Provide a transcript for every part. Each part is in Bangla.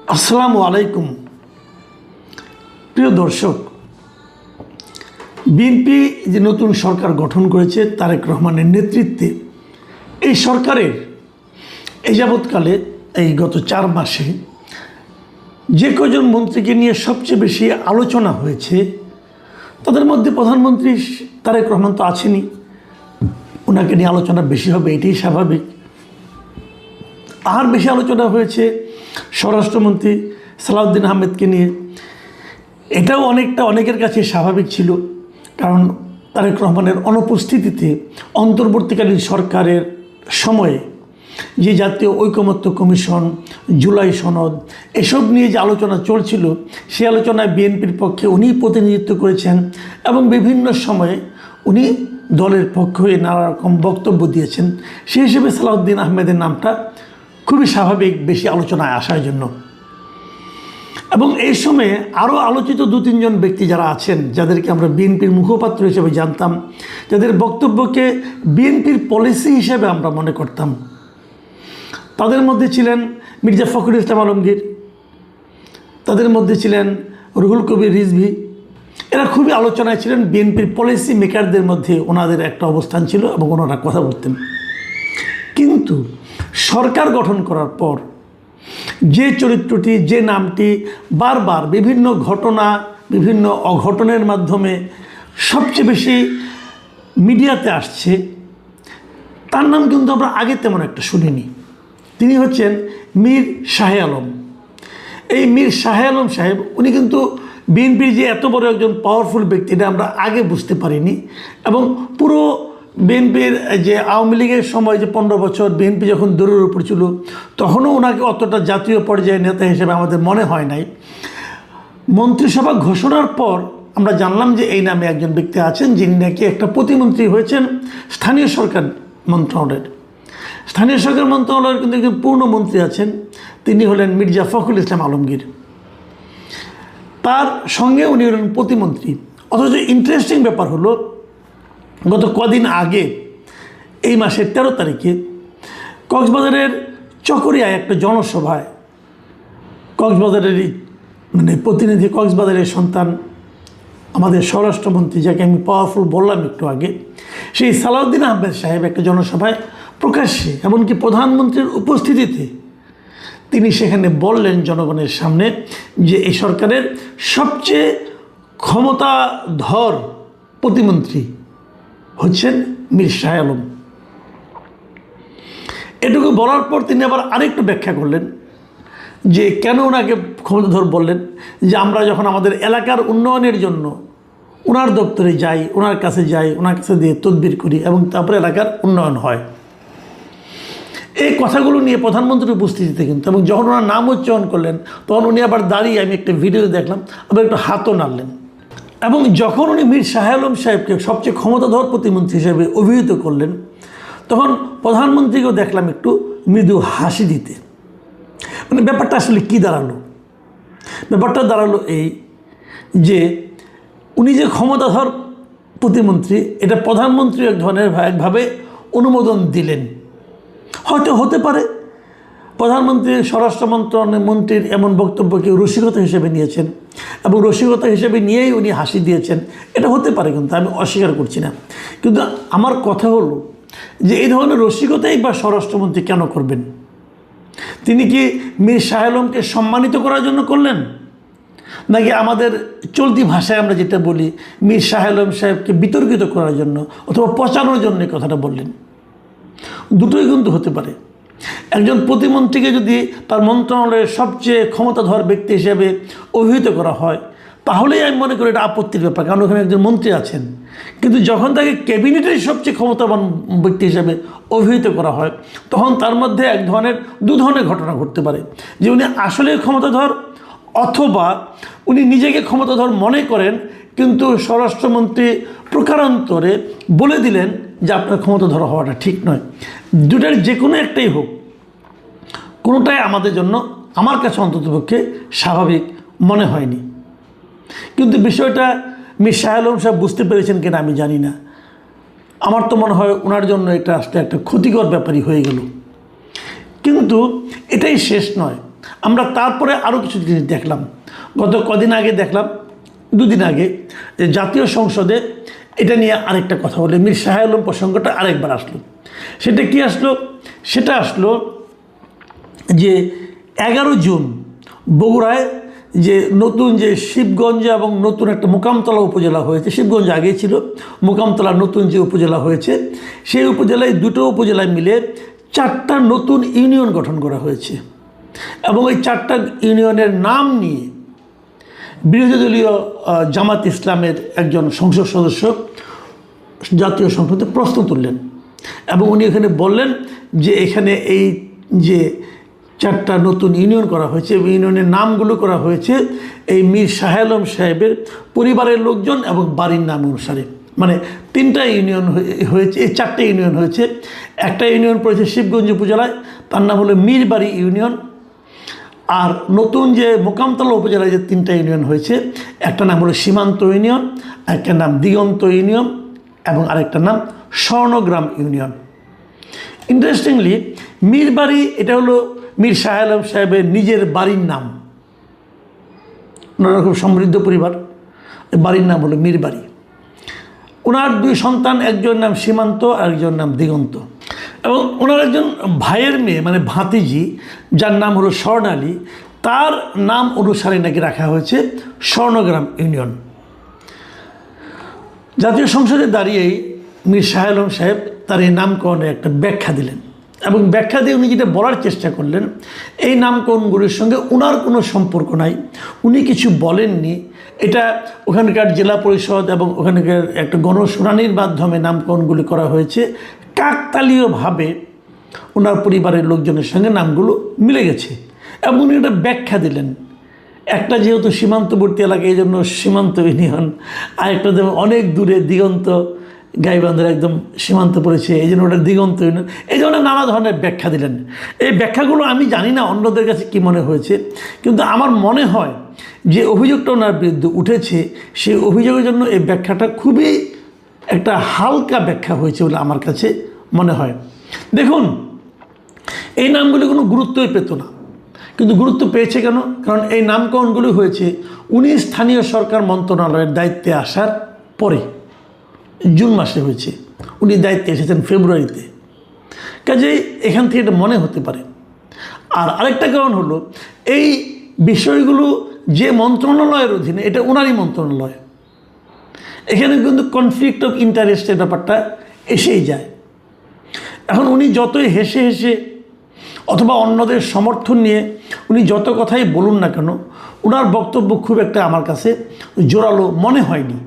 আসসালামু আলাইকুম প্রিয় দর্শক। বিএনপি যে নতুন সরকার গঠন করেছে তারেক রহমানের নেতৃত্বে, এই সরকারের এই যাবৎকালে এই গত 4 মাসে যে কজন মন্ত্রীকে নিয়ে সবচেয়ে বেশি আলোচনা হয়েছে তাদের মধ্যে প্রধানমন্ত্রী তারেক রহমান তো আছেনই, ওনাকে নিয়ে আলোচনা বেশি হবে, এটাই স্বাভাবিক। আর বেশি আলোচনা হয়েছে স্বরাষ্ট্রমন্ত্রী সালাউদ্দিন আহমেদকে নিয়ে, এটাও অনেকের কাছে স্বাভাবিক ছিল, কারণ তারেক রহমানের অনুপস্থিতিতে অন্তর্বর্তীকালীন সরকারের সময়ে যে জাতীয় ঐকমত্য কমিশন, জুলাই সনদ, এসব নিয়ে যে আলোচনা চলছিল, সেই আলোচনায় বিএনপির পক্ষে উনি প্রতিনিধিত্ব করেছেন এবং বিভিন্ন সময়ে উনি দলের পক্ষ হয়ে নানা রকম বক্তব্য দিয়েছেন। সেই হিসেবে সালাউদ্দিন আহমেদের নামটা খুবই স্বাভাবিক বেশি আলোচনায় আসার জন্য। এবং এই সময়ে আরও আলোচিত 2-3 জন ব্যক্তি যারা আছেন, যাদেরকে আমরা বিএনপির মুখপাত্র হিসেবে জানতাম, যাদের বক্তব্যকে বিএনপির পলিসি হিসেবে আমরা মনে করতাম, তাদের মধ্যে ছিলেন মির্জা ফখরুল ইসলাম আলমগীর, তাদের মধ্যে ছিলেন রুহুল কবির রিজভী। এরা খুবই আলোচনায় ছিলেন, বিএনপির পলিসি মেকারদের মধ্যে ওনাদের একটা অবস্থান ছিল এবং ওনারা কথা বলতেন। কিন্তু সরকার গঠন করার পর যে চরিত্রটি, যে নামটি বারবার বিভিন্ন ঘটনা, বিভিন্ন অঘটনের মাধ্যমে সবচেয়ে বেশি মিডিয়াতে আসছে, তার নাম কিন্তু আমরা আগে তেমন একটা শুনিনি। তিনি হচ্ছেন মীর শাহে আলম। এই মীর শাহে আলম সাহেব, উনি কিন্তু বিএনপির যে এত বড় একজন পাওয়ারফুল ব্যক্তি, এটা আমরা আগে বুঝতে পারিনি। এবং পুরো বিএনপির যে আওয়ামী লীগের সময় যে 15 বছর বিএনপি যখন দৌড়ের উপর ছিল, তখনও ওনাকে অতটা জাতীয় পর্যায়ের নেতা হিসেবে আমাদের মনে হয় নাই। মন্ত্রিসভা ঘোষণার পর আমরা জানলাম যে এই নামে একজন ব্যক্তি আছেন, যিনি নাকি একটা প্রতিমন্ত্রী হয়েছেন স্থানীয় সরকার মন্ত্রণালয়ের। স্থানীয় সরকার মন্ত্রণালয়ের কিন্তু একজন পূর্ণ মন্ত্রী আছেন, তিনি হলেন মির্জা ফখরুল ইসলাম আলমগীর। তার সঙ্গে উনি হলেন প্রতিমন্ত্রী। অথচ ইন্টারেস্টিং ব্যাপার হলো, গত কদিন আগে এই মাসের 13 তারিখে কক্সবাজারের চকরিয়ায় একটা জনসভায় কক্সবাজারেরই প্রতিনিধি, কক্সবাজারের সন্তান, আমাদের স্বরাষ্ট্রমন্ত্রী, যাকে আমি পাওয়ারফুল বললাম একটু আগে, সেই সালাউদ্দিন আহমেদ সাহেব একটা জনসভায় প্রকাশ্যে, এমনকি প্রধানমন্ত্রীর উপস্থিতিতে তিনি সেখানে বললেন জনগণের সামনে যে এই সরকারের সবচেয়ে ক্ষমতাধর প্রতিমন্ত্রী হচ্ছেন মীর শাহে আলম। এটুকু বলার পর তিনি আবার আরেকটু ব্যাখ্যা করলেন যে কেন ওনাকে ক্ষমতাধর বললেন, যে আমরা যখন আমাদের এলাকার উন্নয়নের জন্য ওনার দপ্তরে যাই, ওনার কাছে যাই, ওনার কাছে দিয়ে তদবির করি এবং তারপরে এলাকার উন্নয়ন হয়। এই কথাগুলো নিয়ে প্রধানমন্ত্রীর উপস্থিতিতে কিন্তু, এবং যখন ওনার নাম উচ্চারণ করলেন তখন উনি আবার দাঁড়িয়ে, আমি একটা ভিডিওতে দেখলাম, আবার একটু হাতও নাড়লেন। এবং যখন উনি মীর শাহে আলম সাহেবকে সবচেয়ে ক্ষমতাধর প্রতিমন্ত্রী হিসেবে অভিহিত করলেন, তখন প্রধানমন্ত্রীকেও দেখলাম একটু মৃদু হাসি দিতে। ব্যাপারটা আসলে কী দাঁড়ালো? ব্যাপারটা দাঁড়ালো এই যে উনি যে ক্ষমতাধর প্রতিমন্ত্রী, এটা প্রধানমন্ত্রী এক ধরনের একভাবে অনুমোদন দিলেন। হয়তো হতে পারে প্রধানমন্ত্রী স্বরাষ্ট্র মন্ত্রীর এমন বক্তব্যকে রসিকতা হিসেবে নিয়েছেন এবং রসিকতা হিসেবে নিয়েই উনি হাসি দিয়েছেন, এটা হতে পারে, কিন্তু আমি অস্বীকার করছি না। কিন্তু আমার কথা হলো যে এই ধরনের রসিকতাই বা স্বরাষ্ট্রমন্ত্রী কেন করবেন? তিনি কি মীর শাহে আলমকে সম্মানিত করার জন্য করলেন, নাকি আমাদের চলতি ভাষায় আমরা যেটা বলি মীর শাহে আলম সাহেবকে বিতর্কিত করার জন্য অথবা পচানোর জন্য কথাটা বললেন? দুটোই কিন্তু হতে পারে। একজন প্রতিমন্ত্রীকে যদি তার মন্ত্রণালয়ের সবচেয়ে ক্ষমতাধর ব্যক্তি হিসেবে অভিহিত করা হয়, তাহলেই আমি মনে করি এটা আপত্তির ব্যাপার, কারণ ওখানে একজন মন্ত্রী আছেন। কিন্তু যখন তাকে ক্যাবিনেটের সবচেয়ে ক্ষমতাবান ব্যক্তি হিসেবে অভিহিত করা হয়, তখন তার মধ্যে দু ধরনের ঘটনা ঘটতে পারে, যে উনি আসলে ক্ষমতাধর, অথবা উনি নিজেকে ক্ষমতাধর মনে করেন, কিন্তু স্বরাষ্ট্রমন্ত্রী প্রকারান্তরে বলে দিলেন যে আপনার ক্ষমতাধর হওয়াটা ঠিক নয়। দুটার যে কোনো একটাই হোক, কোনোটাই আমাদের জন্য, আমার কাছে অন্ততপক্ষে স্বাভাবিক মনে হয়নি। কিন্তু বিষয়টা মীর শাহে আলম সাহেব বুঝতে পেরেছেন কিনা আমি জানি না। আমার তো মনে হয় ওনার জন্য এটা আসলে একটা ক্ষতিকর ব্যাপারই হয়ে গেল। কিন্তু এটাই শেষ নয়। আমরা তারপরে আরও কিছু জিনিস দেখলাম। গত কদিন আগে দেখলাম, দুদিন আগে, যে জাতীয় সংসদে এটা নিয়ে আরেকটা কথা বলে মীর শাহ আলম প্রসঙ্গটা আরেকবার আসলো। সেটা কি আসলো? সেটা আসলো যে 11 জুন বগুড়ায় যে নতুন যে শিবগঞ্জ এবং নতুন একটা মোকামতলা উপজেলা হয়েছে, শিবগঞ্জ আগেই ছিল, মোকামতলা নতুন যে উপজেলা হয়েছে, সেই উপজেলায় দুটো উপজেলায় মিলে 4টা নতুন ইউনিয়ন গঠন করা হয়েছে। এবং এই 4টা ইউনিয়নের নাম নিয়ে বিরোধী দলীয় জামাত ইসলামের একজন সংসদ সদস্য জাতীয় সংসদে প্রশ্ন তুললেন এবং উনি এখানে বললেন যে এখানে এই যে 4টা নতুন ইউনিয়ন করা হয়েছে, ইউনিয়নের নামগুলো করা হয়েছে এই মীর শাহ আলম সাহেবের পরিবারের লোকজন এবং বাড়ির নাম অনুসারে। মানে 3টা ইউনিয়ন হয়েছে, এই 4টে ইউনিয়ন হয়েছে। একটা ইউনিয়ন পড়েছে শিবগঞ্জ উপজেলায়, তার নাম হলো মীরবাড়ি ইউনিয়ন। আর নতুন যে মোকামতলা উপজেলায় যে 3টা ইউনিয়ন হয়েছে, একটা নাম হলো সীমান্ত ইউনিয়ন, একটা নাম দিগন্ত ইউনিয়ন এবং আরেকটা নাম স্বর্ণগ্রাম ইউনিয়ন। ইন্টারেস্টিংলি মীরবাড়ি এটা হলো মীর শাহ আলম সাহেবের নিজের বাড়ির নাম। ওনারা খুব সমৃদ্ধ পরিবার, বাড়ির নাম হলো মীরবাড়ি। ওনার 2 সন্তান, একজন নাম সীমান্ত আর একজন নাম দিগন্ত। এবং ওনার একজন ভাইয়ের মেয়ে মানে ভাতিজি, যার নাম হলো স্বর্ণালী, তার নাম অনুসারে নাকি রাখা হয়েছে স্বর্ণগ্রাম ইউনিয়ন। জাতীয় সংসদে দাঁড়িয়েই মীর শাহ আলম সাহেব তার এই নামকরণে একটা ব্যাখ্যা দিলেন এবং ব্যাখ্যা দিয়ে উনি যেটা বলার চেষ্টা করলেন, এই নামকরণগুলির সঙ্গে ওনার কোনো সম্পর্ক নাই, উনি কিছু বলেননি। এটা ওখানকার জেলা পরিষদ এবং ওখানকার একটা গণশুনানির মাধ্যমে নামকরণগুলি করা হয়েছে। কাকতালীয়ভাবে ওনার পরিবারের লোকজনের সঙ্গে নামগুলো মিলে গেছে এবং উনি একটা ব্যাখ্যা দিলেন। একটা যেহেতু সীমান্তবর্তী এলাকা, এই জন্য সীমান্ত ইউনিয়ন, আর একটা যেমন অনেক দূরে দিগন্ত, গাইবান্ধার একদম সীমান্ত পড়েছে, এই জন্য ওটা দিগন্ত ইউনিয়ন, এই ধরনের নানা ধরনের ব্যাখ্যা দিলেন। এই ব্যাখ্যাগুলো আমি জানি না অন্যদের কাছে কী মনে হয়েছে, কিন্তু আমার মনে হয় যে অভিযোগটা ওনার বিরুদ্ধে উঠেছে, সেই অভিযোগের জন্য এই ব্যাখ্যাটা খুবই একটা হালকা ব্যাখ্যা হয়েছে বলে আমার কাছে মনে হয়। দেখুন, এই নামগুলি কোনো গুরুত্বই পেত না, কিন্তু গুরুত্ব পেয়েছে কেন? কারণ এই নামকরণগুলি হয়েছে উনি স্থানীয় সরকার মন্ত্রণালয়ের দায়িত্বে আসার পরে, জুন মাসে হয়েছে, উনি দায়িত্বে এসেছেন ফেব্রুয়ারিতে। কাজেই এখান থেকে এটা মনে হতে পারে। আর আরেকটা কারণ হলো, এই বিষয়গুলো যে মন্ত্রণালয়ের অধীনে, এটা ওনারই মন্ত্রণালয়, এখানে কিন্তু কনফ্লিক্ট অফ ইন্টারেস্টের ব্যাপারটা এসেই যায়। এখন উনি যতই হেসে হেসে অথবা অন্যদের সমর্থন নিয়ে উনি যত কথাই বলুন না কেন, ওনার বক্তব্য খুব একটা আমার কাছে জোরালো মনে হয়নি।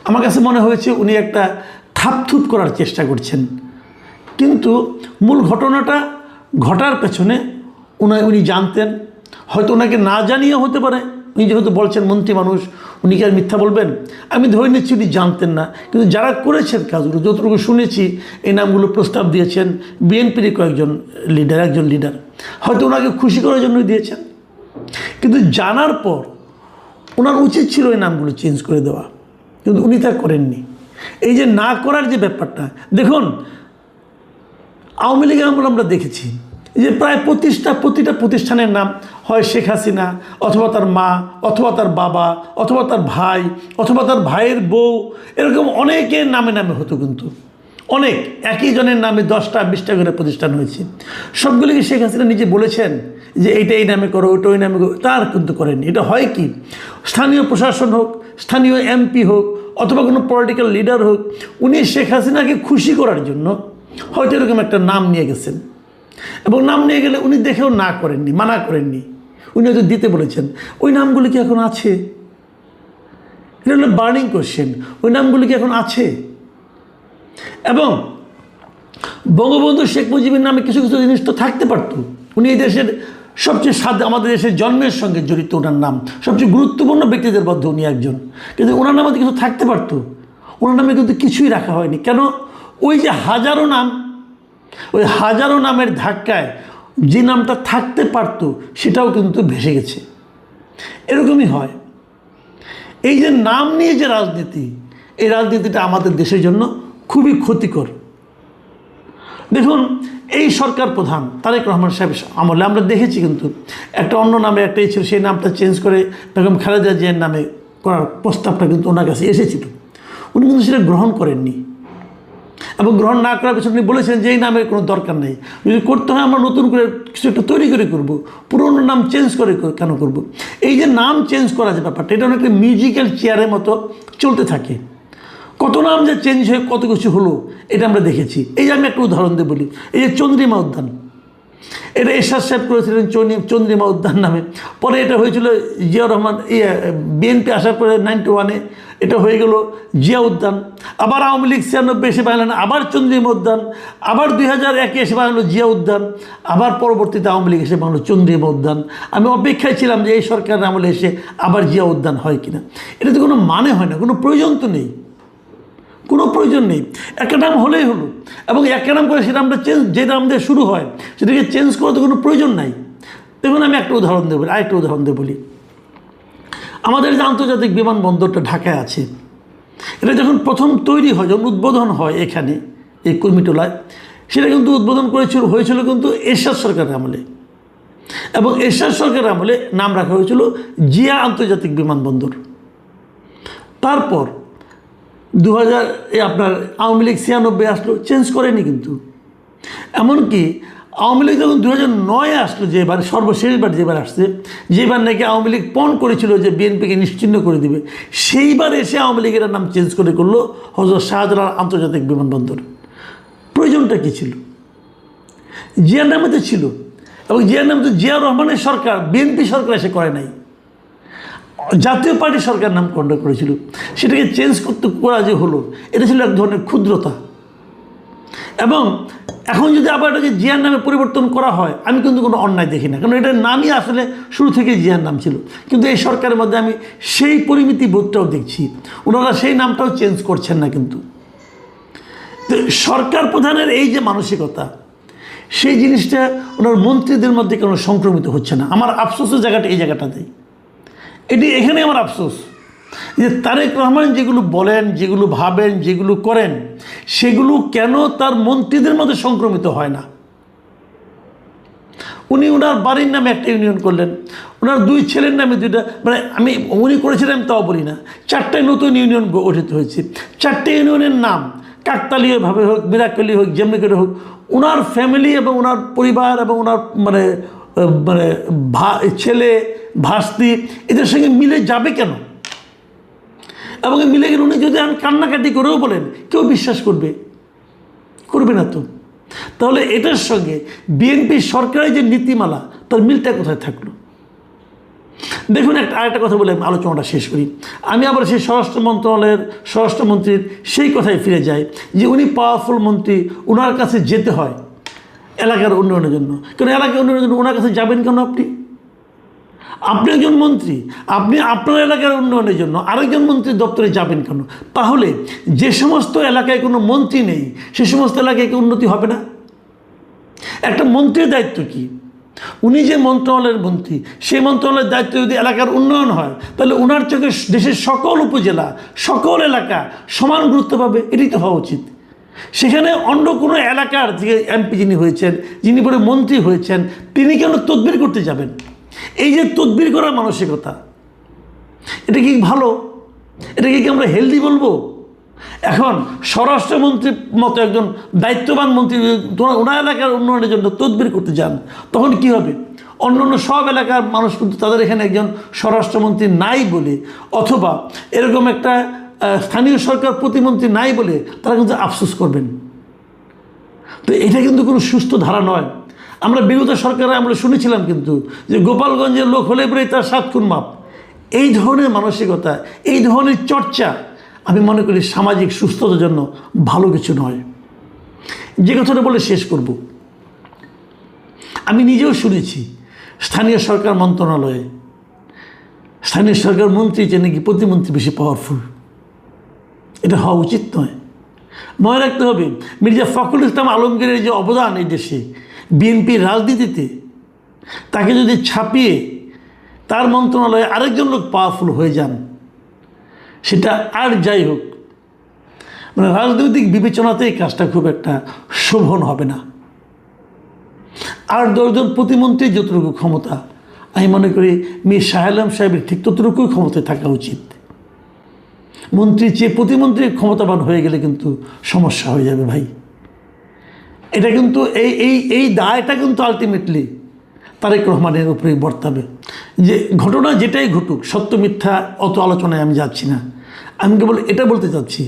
আমার কাছে মনে হয়েছে উনি একটা থাপথুপ করার চেষ্টা করছেন, কিন্তু মূল ঘটনাটা ঘটার পেছনে উনি জানতেন। হয়তো ওনাকে না জানিয়ে হতে পারে, উনি যেহেতু বলছেন মন্ত্রী মানুষ, উনি কি আর মিথ্যা বলবেন? আমি ধরে নিচ্ছি উনি জানতেন না, কিন্তু যারা করেছেন কাজগুলো, যতটুকু শুনেছি, এই নামগুলো প্রস্তাব দিয়েছেন বিএনপির একজন লিডার, হয়তো ওনাকে খুশি করার জন্যই দিয়েছেন। কিন্তু জানার পর ওনার উচিত ছিল এই নামগুলো চেঞ্জ করে দেওয়া, কিন্তু উনি তা করেননি। এই যে না করার যে ব্যাপারটা, দেখুন আওয়ামী লীগের আমল আমরা দেখেছি যে প্রায় প্রতিটা প্রতিষ্ঠানের নাম হয় শেখ হাসিনা অথবা তার মা অথবা তার বাবা অথবা তার ভাই অথবা তার ভাইয়ের বউ, এরকম অনেকের নামে হতো। কিন্তু অনেক একই জনের নামে 10টা 20টা করে প্রতিষ্ঠান হয়েছে। সবগুলিকে শেখ হাসিনা নিজে বলেছেন যে এইটা এই নামে করো, ওইটা ওই নামে করো, তার কিন্তু করেননি। এটা হয় কি, স্থানীয় প্রশাসন হোক, স্থানীয় এমপি হোক অথবা কোনো পলিটিক্যাল লিডার হোক, উনি শেখ হাসিনাকে খুশি করার জন্য হয়তো এরকম একটা নাম নিয়ে গেছেন, এবং নাম নিয়ে গেলে উনি দেখেও মানা করেননি, উনি হয়তো দিতে বলেছেন। ওই নামগুলি কি এখন আছে? এটা হলো বার্নিং কোয়েশ্চেন। ওই নামগুলি কি এখন আছে? এবং বঙ্গবন্ধু শেখ মুজিবের নামে কিছু কিছু জিনিস তো থাকতে পারত। উনি এই দেশের সবচেয়ে আমাদের দেশের জন্মের সঙ্গে জড়িত, ওনার নাম সবচেয়ে গুরুত্বপূর্ণ ব্যক্তিদের মধ্যে উনি একজন, কিন্তু ওনার নামে কিছু থাকতে পারত। ওনার নামে কিন্তু কিছুই রাখা হয়নি। কেন? ওই যে হাজারো নাম, ওই হাজারো নামের ধাক্কায় যে নামটা থাকতে পারত সেটাও কিন্তু ভেসে গেছে। এরকমই হয়। এই যে নাম নিয়ে যে রাজনীতি, এই রাজনীতিটা আমাদের দেশের জন্য খুবই ক্ষতিকর। দেখুন, এই সরকার প্রধান তারেক রহমান সাহেব আমলে আমরা দেখেছি কিন্তু একটা অন্য নামে একটা ছিল, সেই নামটা চেঞ্জ করে বেগম খালেদা জিয়ার নামে করার প্রস্তাবটা কিন্তু ওনার কাছে এসেছিল। উনি কিন্তু সেটা গ্রহণ করেননি, এবং গ্রহণ না করার পেছনে উনি বলেছেন যে এই নামের কোনো দরকার নেই, যদি করতে হয় আমরা নতুন করে কিছু একটা তৈরি করে করব, পুরোনো নাম চেঞ্জ করে কেন করব। এই যে নাম চেঞ্জ করা যে ব্যাপারটা, এটা অনেকটা মিউজিক্যাল চেয়ারের মতো চলতে থাকে। কত নাম যে চেঞ্জ হয়ে কত কিছু হলো এটা আমরা দেখেছি। এই যে আমি একটা উদাহরণ দিয়ে বলি, এই যে চন্দ্রিমা উদ্যান, এটা এরশাদ সাহেব করেছিলেন চন্দ্রিমা উদ্যান নামে, পরে এটা হয়েছিল জিয়াউর রহমান বিএনপি আসার পরে 91-এ এটা হয়ে গেল জিয়া উদ্যান, আবার আওয়ামী লীগ 96 এসে বানালেন আবার চন্দ্রিমা উদ্যান, আবার 2001-এ এসে বানালো জিয়া উদ্যান, আবার পরবর্তীতে আওয়ামী লীগ এসে বানালো চন্দ্রিমা উদ্যান। আমি অপেক্ষায় ছিলাম যে এই সরকারের আমলে এসে আবার জিয়া উদ্যান হয় কিনা। এটাতে কোনো মানে হয় না, কোনো প্রয়োজন তো নেই, কোনো প্রয়োজন নেই। একটা নাম হলেই হলো, এবং একটা নাম করে সেটা আমরা যে নাম দিয়ে শুরু হয় সেটাকে চেঞ্জ করার তো কোনো প্রয়োজন নাই। দেখুন, আমি একটা উদাহরণ দেবো, আরেকটা উদাহরণ দিয়ে বলি। আমাদের যে আন্তর্জাতিক বিমানবন্দরটা ঢাকায় আছে, এটা যখন প্রথম তৈরি হয়, যখন উদ্বোধন হয় এখানে এই কুর্মিটোলায়, সেটা কিন্তু উদ্বোধন হয়েছিল কিন্তু এরশাদ সরকারের আমলে, এবং এরশাদ সরকারের আমলে নাম রাখা হয়েছিল জিয়া আন্তর্জাতিক বিমানবন্দর। তারপর 2000 আপনার আওয়ামী লীগ 96 আসলো, চেঞ্জ করেনি কিন্তু। এমনকি আওয়ামী লীগ যখন 2009-এ আসলো, যেবার সর্বশেষবার যেবার আসছে, যেবার নাকি আওয়ামী লীগ পণ করেছিল যে বিএনপিকে নিশ্চিহ্ন করে দিবে, সেইবার এসে আওয়ামী লীগের নাম চেঞ্জ করলো হযরত শাহজালাল আন্তর্জাতিক বিমানবন্দর। প্রয়োজনটা কী ছিল? জিয়ার নামে তো ছিল, এবং জিয়ার নামে তো জিয়াউর রহমানের সরকার, বিএনপি সরকার এসে করে নাই, জাতীয় পার্টি সরকার নামকরণ করেছিল। সেটাকে চেঞ্জ করা যে হলো, এটা ছিল এক ধরনের ক্ষুদ্রতা। এবং এখন যদি আবার এটাকে জিয়ার নামে পরিবর্তন করা হয়, আমি কিন্তু কোনো অন্যায় দেখি না, কারণ এটার নামই আসলে শুরু থেকে জিয়ার নাম ছিল। কিন্তু এই সরকারের মধ্যে আমি সেই পরিমিতি বোধটাও দেখছি, ওনারা সেই নামটাও চেঞ্জ করছেন না। কিন্তু সরকার প্রধানের এই যে মানসিকতা, সেই জিনিসটা ওনার মন্ত্রীদের মধ্যে কোনো সংক্রমিত হচ্ছে না। আমার আফসোসের জায়গাটা এই জায়গাটাতেই, এখানে আমার আফসোস যে তারেক রহমান যেগুলো বলেন, যেগুলো ভাবেন, যেগুলো করেন, সেগুলো কেন তার মন্ত্রীদের মধ্যে সংক্রমিত হয় না। উনি ওনার বাড়ির নামে একটা ইউনিয়ন করলেন, ওনার 2 ছেলের নামে 2টা, মানে উনি করেছিলেন তাও বলি না, 4টায় নতুন ইউনিয়ন গঠিত হয়েছে। 4টে ইউনিয়নের নাম কাকতালীয়ভাবে হোক, মিরাকলি হোক, যেমনি করে হোক, ওনার ফ্যামিলি এবং ওনার পরিবার এবং ওনার মানে মানে ছেলে ভাস্তি এদের সঙ্গে মিলে যাবে কেন? এবং মিলে গেলে উনি যদি কান্নাকাটি করেও বলেন, কেউ বিশ্বাস করবে না তো। তাহলে এটার সঙ্গে বিএনপি সরকারের যে নীতিমালা, তার মিলটা কোথায় থাকলো? দেখুন, আরেকটা কথা বলে আমি আলোচনাটা শেষ করি। আমি আবার সেই স্বরাষ্ট্র মন্ত্রণালয়ের স্বরাষ্ট্রমন্ত্রীর সেই কথায় ফিরে যাই যে উনি পাওয়ারফুল মন্ত্রী, ওনার কাছে যেতে হয় এলাকার উন্নয়নের জন্য। কেন এলাকার উন্নয়নের জন্য ওনার কাছে যাবেন কেন? আপনি একজন মন্ত্রী, আপনি আপনার এলাকার উন্নয়নের জন্য আরেকজন মন্ত্রীর দপ্তরে যাবেন কেন? তাহলে যে সমস্ত এলাকায় কোনো মন্ত্রী নেই, সে সমস্ত এলাকায় কি উন্নতি হবে না? একটা মন্ত্রীর দায়িত্ব কি? উনি যে মন্ত্রণালয়ের মন্ত্রী, সেই মন্ত্রণালয়ের দায়িত্ব যদি এলাকার উন্নয়ন হয়, তাহলে ওনার চোখে দেশের সকল উপজেলা, সকল এলাকা সমান গুরুত্ব পাবে। এটাই তো হওয়া উচিত। সেখানে অন্য কোনো এলাকার যে এমপি যিনি হয়েছেন, যিনি পরে মন্ত্রী হয়েছেন, তিনি কেন তদবির করতে যাবেন? এই যে তদবির করার মানসিকতা, এটা কি ভালো? এটাকে কি আমরা হেলদি বলবো? এখন স্বরাষ্ট্রমন্ত্রীর মতো একজন দায়িত্ববান মন্ত্রী ওনার এলাকার উন্নয়নের জন্য তদবির করতে যান, তখন কি হবে? অন্য সব এলাকার মানুষ কিন্তু তাদের এখানে একজন স্বরাষ্ট্রমন্ত্রী নাই বলে, অথবা এরকম একটা স্থানীয় সরকার প্রতিমন্ত্রী নাই বলে তারা কিন্তু আফসোস করবেন। তো এটা কিন্তু কোনো সুস্থ ধারা নয়। আমরা বিগত সরকারে আমরা শুনেছিলাম কিন্তু যে গোপালগঞ্জের লোক হলে পরে তার 7 খুন মাপ। এই ধরনের মানসিকতা, এই ধরনের চর্চা আমি মনে করি সামাজিক সুস্থতার জন্য ভালো কিছু নয়। যে কথাটা বলে শেষ করব, আমি নিজেও শুনেছি স্থানীয় সরকার মন্ত্রণালয়ে স্থানীয় সরকার মন্ত্রী যে নাকি প্রতিমন্ত্রী বেশি পাওয়ারফুল। এটা হওয়া উচিত নয়। মনে রাখতে হবে মির্জা ফখরুল ইসলাম আলমগীরের যে অবদান এই দেশে বিএনপির রাজনীতিতে, তাকে যদি ছাপিয়ে তার মন্ত্রণালয়ে আরেকজন লোক পাওয়ারফুল হয়ে যান, সেটা আর যাই হোক, মানে রাজনৈতিক বিবেচনাতে এই কাজটা খুব একটা শোভন হবে না। আর 10 জন প্রতিমন্ত্রীর যতটুকু ক্ষমতা, আমি মনে করি মীর শাহ আলম সাহেবের ঠিক ততটুকুই ক্ষমতায় থাকা উচিত। মন্ত্রীর চেয়ে প্রতিমন্ত্রী ক্ষমতাবান হয়ে গেলে কিন্তু সমস্যা হয়ে যাবে ভাই। এটা কিন্তু এই দায়টা কিন্তু আলটিমেটলি তারেক রহমানের উপরেই বর্তাবে। যে ঘটনা যেটাই ঘটুক, সত্য মিথ্যা অত আলোচনায় আমি যাচ্ছি না। আমি কেবল এটা বলতে চাচ্ছি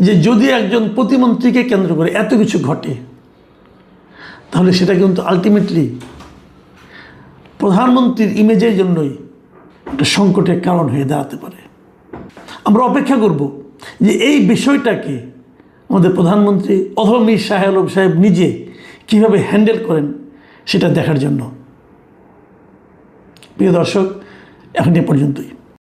যে যদি একজন প্রতিমন্ত্রীকে কেন্দ্র করে এত কিছু ঘটে, তাহলে সেটা কিন্তু আলটিমেটলি প্রধানমন্ত্রীর ইমেজের জন্যই একটা সংকটের কারণ হয়ে দাঁড়াতে পারে। আমরা অপেক্ষা করব যে এই বিষয়টাকে আমাদের প্রধানমন্ত্রী অথবা মীর শাহ আলম সাহেব নিজে কীভাবে হ্যান্ডেল করেন সেটা দেখার জন্য। প্রিয় দর্শক, এখন এ পর্যন্তই।